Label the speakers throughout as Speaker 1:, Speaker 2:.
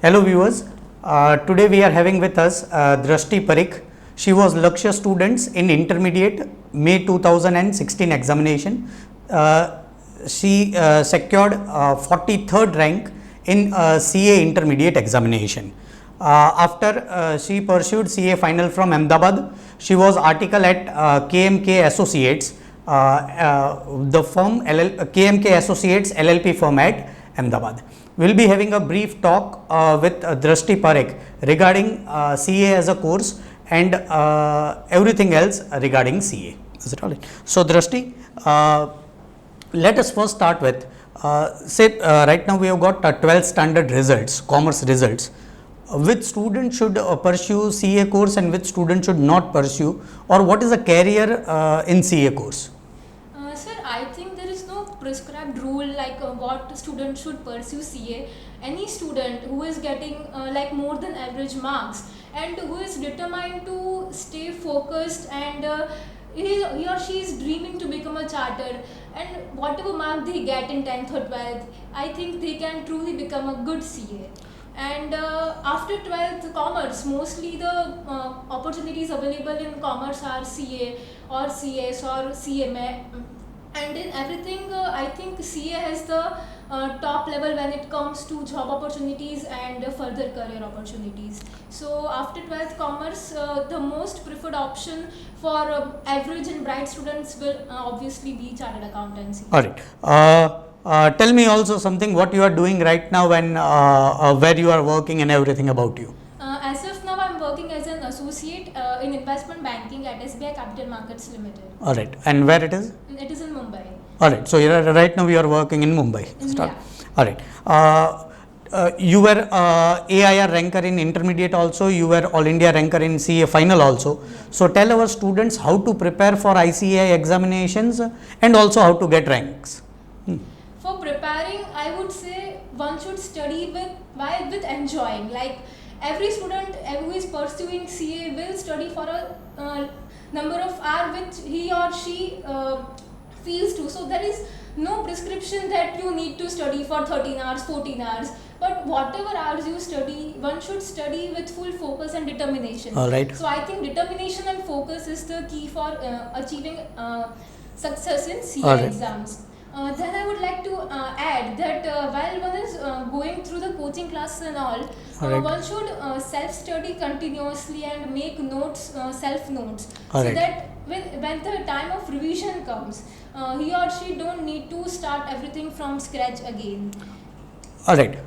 Speaker 1: Hello viewers, today we are having with us Drashti Parikh. She was Lakshya students in intermediate May 2016 examination. She secured 43rd rank in CA intermediate examination. After she pursued CA final from Ahmedabad, she was article at KMK Associates, the firm KMK Associates LLP firm at Ahmedabad. We will be having a brief talk with Drashti Parikh regarding CA as a course and everything else regarding CA. Is it all right? So, Drashti, let us first start with say right now we have got 12th standard results, commerce results. Which student should pursue CA course and which student should not pursue, or what is a career in CA course?
Speaker 2: Sir, I think there is no prescribed rule like what student should pursue CA. Any student who is getting like more than average marks and who is determined to stay focused and he or she is dreaming to become a chartered, and whatever mark they get in 10th or 12th, I think they can truly become a good CA. And after 12th commerce, mostly the opportunities available in commerce are CA or CS or CMA, and in everything I think CA has the top level when it comes to job opportunities and further career opportunities. So after 12th commerce, the most preferred option for average and bright students will obviously be chartered accountancy.
Speaker 1: Alright. Tell me also something what you are doing right now and where you are working and everything about you.
Speaker 2: As of now, I am working as an associate in investment banking at SBI Capital Markets Limited.
Speaker 1: Alright. And where it is?
Speaker 2: It is in Mumbai.
Speaker 1: Alright. So, right now you are working in Mumbai.
Speaker 2: Yeah.
Speaker 1: Alright. You were AIR ranker in intermediate also, you were All India ranker in CA final also. So, tell our students how to prepare for ICAI examinations and also how to get ranks.
Speaker 2: For preparing, I would say one should study with enjoying. Like every student who is pursuing CA will study for a number of hours which he or she feels to. So there is no prescription that you need to study for 13 hours, 14 hours. But whatever hours you study, one should study with full focus and determination.
Speaker 1: All right.
Speaker 2: So I think determination and focus is the key for achieving success in CA exams. Then I would like to add that while one is going through the coaching classes and all, one should self-study continuously and make notes, self-notes, so that when the time of revision comes, he or she don't need to start everything from scratch again.
Speaker 1: Alright,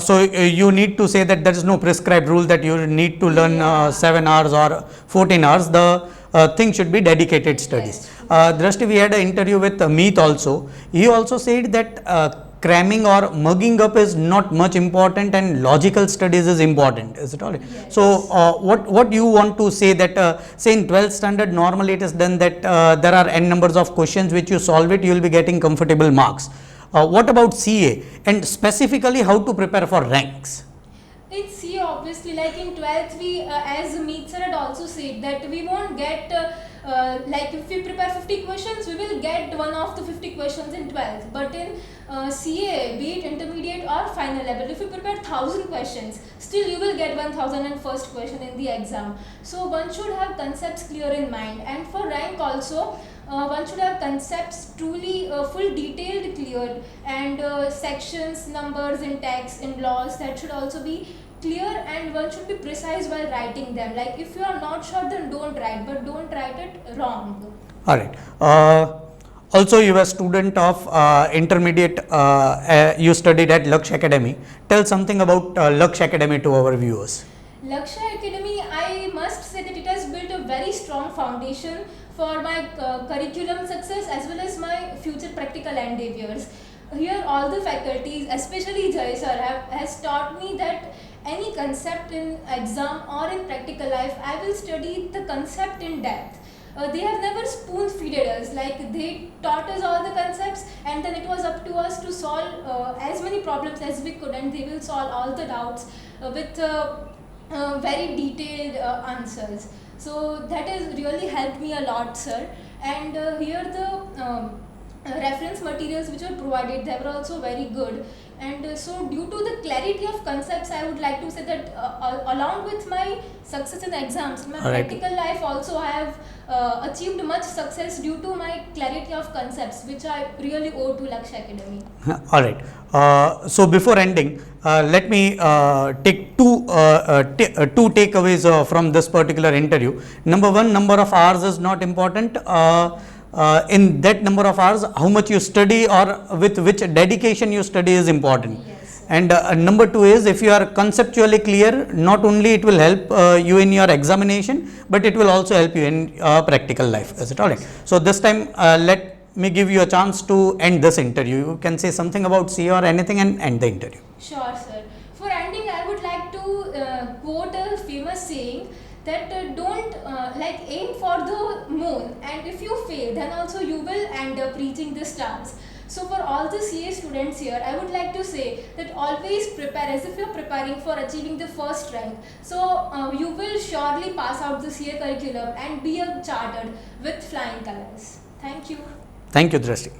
Speaker 1: so you need to say that there is no prescribed rule that you need to learn 7 hours or 14 hours. The thing should be dedicated studies. Drashti, we had an interview with Meet also. He also said that cramming or mugging up is not much important and logical studies is important. Is it all right?
Speaker 2: Yes.
Speaker 1: So, what you want to say that say in 12th standard normally it is done that there are n numbers of questions which you solve it, you will be getting comfortable marks. What about CA and specifically how to prepare for ranks?
Speaker 2: In CA, obviously, like in 12th, we, as Meet sir had also said, that we won't get, like if we prepare 50 questions, we will get one of the 50 questions in 12th. But in CA, be it intermediate or final level, if you prepare 1000 questions, still you will get 1001st question in the exam. So one should have concepts clear in mind. And for rank also, one should have concepts truly full detailed cleared, and sections, numbers in text, in laws, that should also be clear, and one should be precise while writing them. Like if you are not sure, then don't write, but don't write it wrong.
Speaker 1: Alright. Also you were a student of intermediate, you studied at Lakshya Academy. Tell something about Lakshya Academy to our viewers.
Speaker 2: Lakshya Academy, I must say that it has built a very strong foundation for my curriculum success as well as my future practical endeavors. Here all the faculties, especially Jay sir, has taught me that any concept in exam or in practical life, I will study the concept in depth. They have never spoon-feeded us, like they taught us all the concepts and then it was up to us to solve as many problems as we could, and they will solve all the doubts with very detailed answers. So that has really helped me a lot, sir. And here the reference materials which were provided, they were also very good. And so due to the clarity of concepts, I would like to say that along with my success in exams, in my
Speaker 1: Alright.
Speaker 2: practical life also I have achieved much success due to my clarity of concepts, which I really owe to Lakshya Academy.
Speaker 1: All right. So before ending, let me take two takeaways from this particular interview. Number one, number of hours is not important. In that number of hours, how much you study or with which dedication you study is important.
Speaker 2: Yes.
Speaker 1: And number two is, if you are conceptually clear, not only it will help you in your examination, but it will also help you in practical life. Is it all right? So this time, let me give you a chance to end this interview. You can say something about CA or anything and end the interview.
Speaker 2: Sure, sir. For ending, I would like to quote a famous saying that don't aim for the moon, and if you fail, then also you will end up reaching the stars. So for all the CA students here, I would like to say that always prepare as if you're preparing for achieving the first rank. So you will surely pass out the CA curriculum and be a chartered with flying colors. Thank you.
Speaker 1: Thank you, Drashti.